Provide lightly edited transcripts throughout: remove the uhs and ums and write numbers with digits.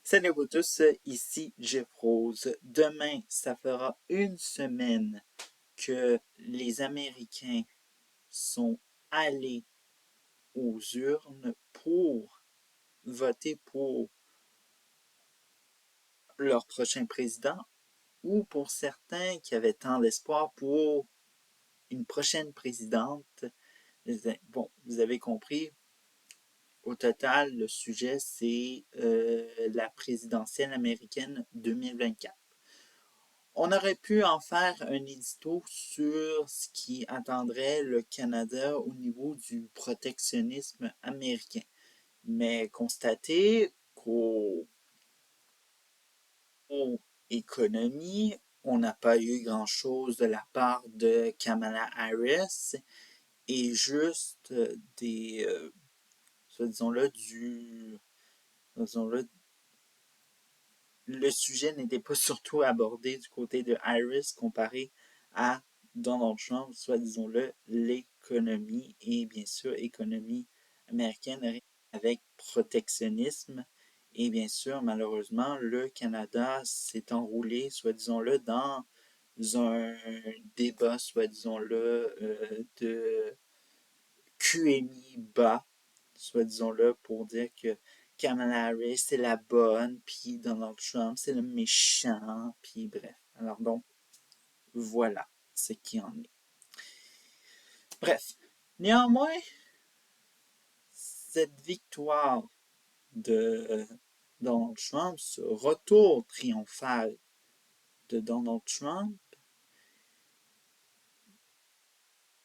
Salut à vous tous, ici Jeff Rose. Demain, ça fera une semaine que les Américains sont allés aux urnes pour voter pour leur prochain président ou pour certains qui avaient tant d'espoir pour une prochaine présidente. Bon, vous avez compris, au total, le sujet, c'est la présidentielle américaine 2024. On aurait pu en faire un édito sur ce qui attendrait le Canada au niveau du protectionnisme américain. Mais constater qu'au économie, on n'a pas eu grand-chose de la part de Kamala Harris et juste des, disons-le, disons-le, le sujet n'était pas surtout abordé du côté de Harris comparé à Donald Trump, soit disons-le, l'économie et bien sûr économie américaine avec protectionnisme. Et bien sûr, malheureusement, le Canada s'est enroulé, soit disons-le, dans un débat, soit disons-le, de QMI bas, soit disons-le, pour dire que Kamala Harris c'est la bonne, puis Donald Trump c'est le méchant, puis bref. Alors donc, voilà ce qui en est. Bref, néanmoins, cette victoire de Donald Trump, ce retour triomphal de Donald Trump,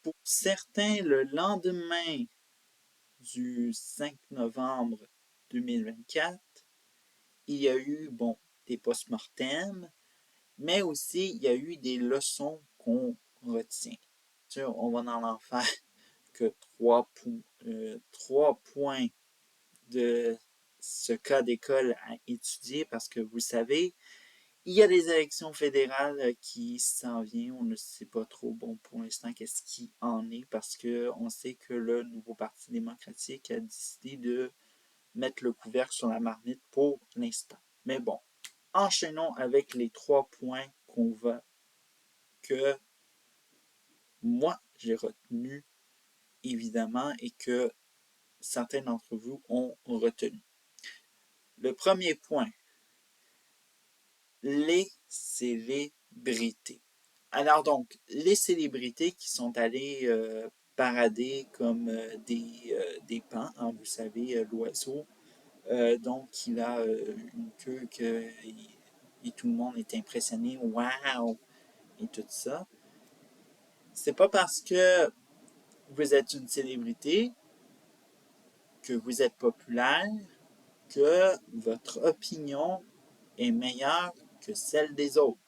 pour certains, le lendemain du 5 novembre 2024, il y a eu, bon, des post-mortem, mais aussi il y a eu des leçons qu'on retient. Sûr, on va en faire que trois points de ce cas d'école à étudier parce que vous savez, il y a des élections fédérales qui s'en viennent. On ne sait pas trop bon pour l'instant qu'est-ce qui en est parce que on sait que le nouveau Parti démocratique a décidé de mettre le couvercle sur la marmite pour l'instant. Mais bon, enchaînons avec les 3 points que moi j'ai retenu évidemment et que certains d'entre vous ont retenu. Le premier point, les célébrités. Alors donc, les célébrités qui sont allées parader comme des pans, hein, vous savez, l'oiseau, donc il a une queue et tout le monde est impressionné, waouh, et tout ça. C'est pas parce que vous êtes une célébrité, que vous êtes populaire, que votre opinion est meilleure que celle des autres.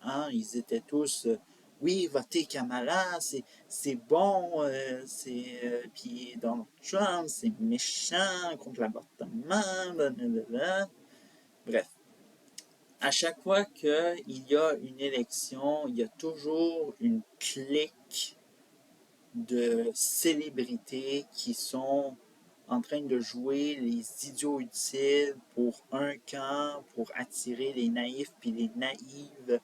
Hein? Ils étaient tous, oui, votez Kamala, c'est bon, puis Donald Trump, c'est méchant contre l'avortement, blablabla. Bref, à chaque fois qu'il y a une élection, il y a toujours une clique de célébrités qui sont en train de jouer les idiots utiles pour un camp, pour attirer les naïfs puis les naïves.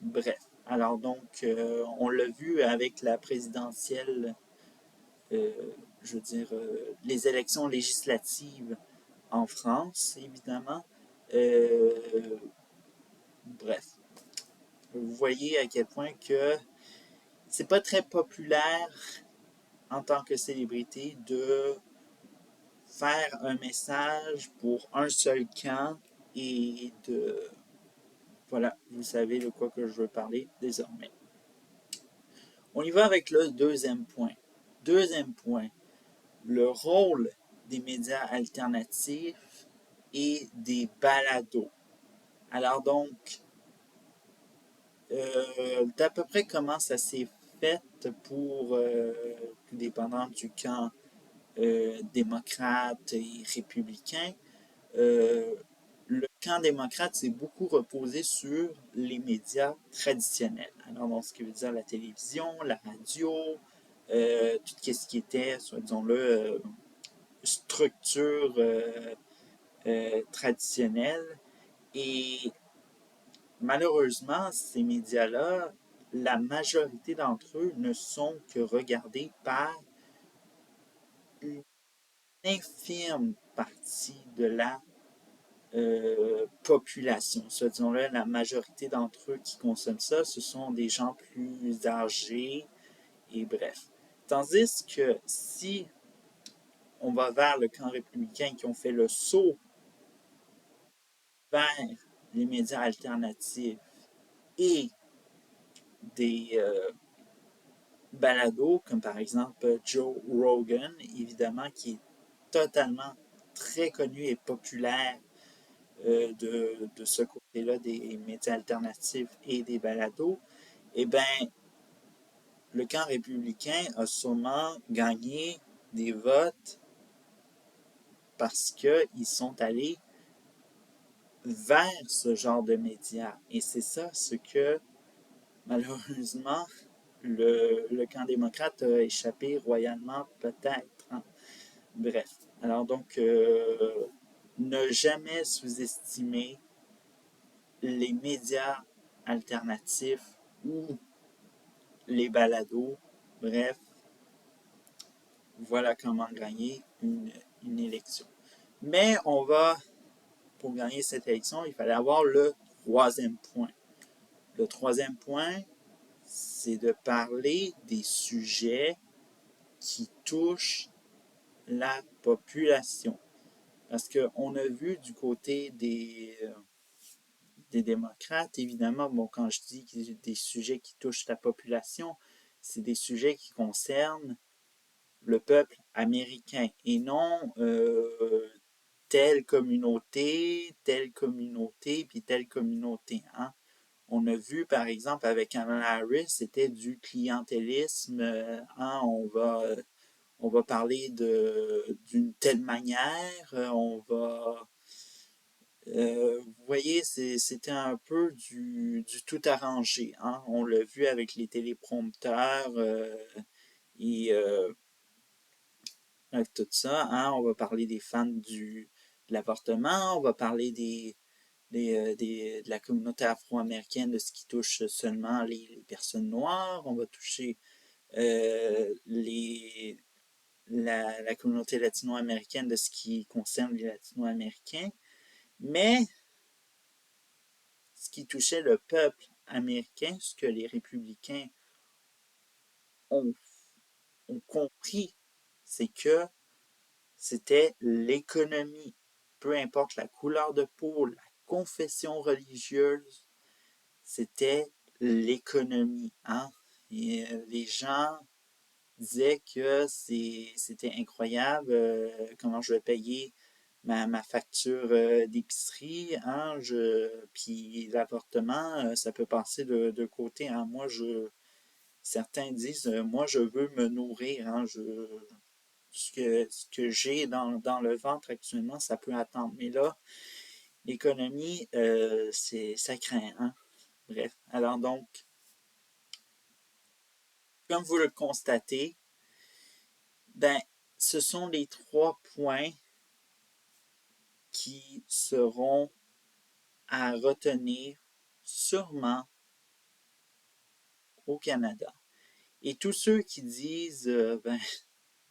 Bref. Alors donc, on l'a vu avec la présidentielle, euh, je veux dire, les élections législatives en France, évidemment. Euh, bref. Vous voyez à quel point que c'est pas très populaire en tant que célébrité de faire un message pour un seul camp et de... Voilà, vous savez de quoi que je veux parler désormais. On y va avec le deuxième point. Deuxième point, le rôle des médias alternatifs et des balados. Alors donc, d'à peu près comment ça s'est fait pour, tout dépendant du camp démocrate et républicain, le camp démocrate s'est beaucoup reposé sur les médias traditionnels. Alors, donc, ce qui veut dire la télévision, la radio, tout ce qui était, soit disons-le, structure traditionnelle. Et malheureusement, ces médias-là, la majorité d'entre eux ne sont que regardés par une infime partie de la population. Ça, disons-le, la majorité d'entre eux qui consomment ça, ce sont des gens plus âgés et bref. Tandis que si on va vers le camp républicain qui ont fait le saut vers les médias alternatifs et des balados, comme par exemple Joe Rogan, évidemment, qui est totalement très connu et populaire de ce côté-là des médias alternatifs et des balados, eh bien, le camp républicain a sûrement gagné des votes parce qu'ils sont allés vers ce genre de médias. Et c'est ça ce que, malheureusement, le camp démocrate a échappé royalement, peut-être. Hein. Bref. Alors donc, ne jamais sous-estimer les médias alternatifs ou les balados. Bref, voilà comment gagner une élection. Mais on va, pour gagner cette élection, il fallait avoir le troisième point. Le troisième point, c'est de parler des sujets qui touchent la population. Parce qu'on a vu du côté des démocrates, évidemment, bon, quand je dis des sujets qui touchent la population, c'est des sujets qui concernent le peuple américain et non telle communauté, puis telle communauté. Hein. On a vu, par exemple, avec Kamala Harris, c'était du clientélisme. Hein, on va parler d'une telle manière, vous voyez, c'était un peu du tout arrangé. Hein? On l'a vu avec les téléprompteurs et avec tout ça. Hein? On va parler des fans de l'avortement, on va parler de la communauté afro-américaine, de ce qui touche seulement les personnes noires. On va toucher la communauté latino-américaine de ce qui concerne les latino-américains. Mais ce qui touchait le peuple américain, ce que les républicains ont, ont compris, c'est que c'était l'économie. Peu importe la couleur de peau, la confession religieuse, c'était l'économie. Hein? Et les gens disaient que c'était incroyable comment je vais payer ma facture d'épicerie, hein, puis l'avortement, ça peut passer de côté. Hein. Certains disent, moi, je veux me nourrir. Hein, ce que j'ai dans le ventre actuellement, ça peut attendre. Mais là, l'économie, ça craint. Hein. Bref. Alors donc, comme vous le constatez, ben, ce sont les 3 points qui seront à retenir sûrement au Canada. Et tous ceux qui disent, ben,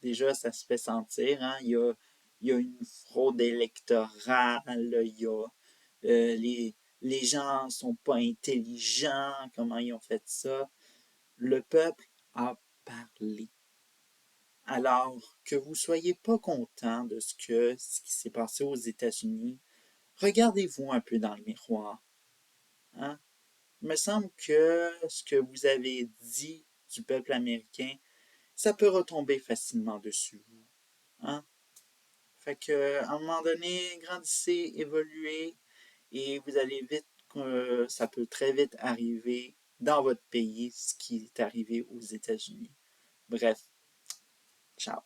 déjà, ça se fait sentir, hein, il y a une fraude électorale, il y a les gens ne sont pas intelligents, comment ils ont fait ça. Le peuple a parlé. Alors que vous ne soyez pas content de ce qui s'est passé aux États-Unis, regardez-vous un peu dans le miroir. Hein? Il me semble que ce que vous avez dit du peuple américain, ça peut retomber facilement dessus vous. Hein? Fait que, à un moment donné, grandissez, évoluez, et vous allez vite, ça peut très vite arriver dans votre pays, ce qui est arrivé aux États-Unis. Bref, ciao.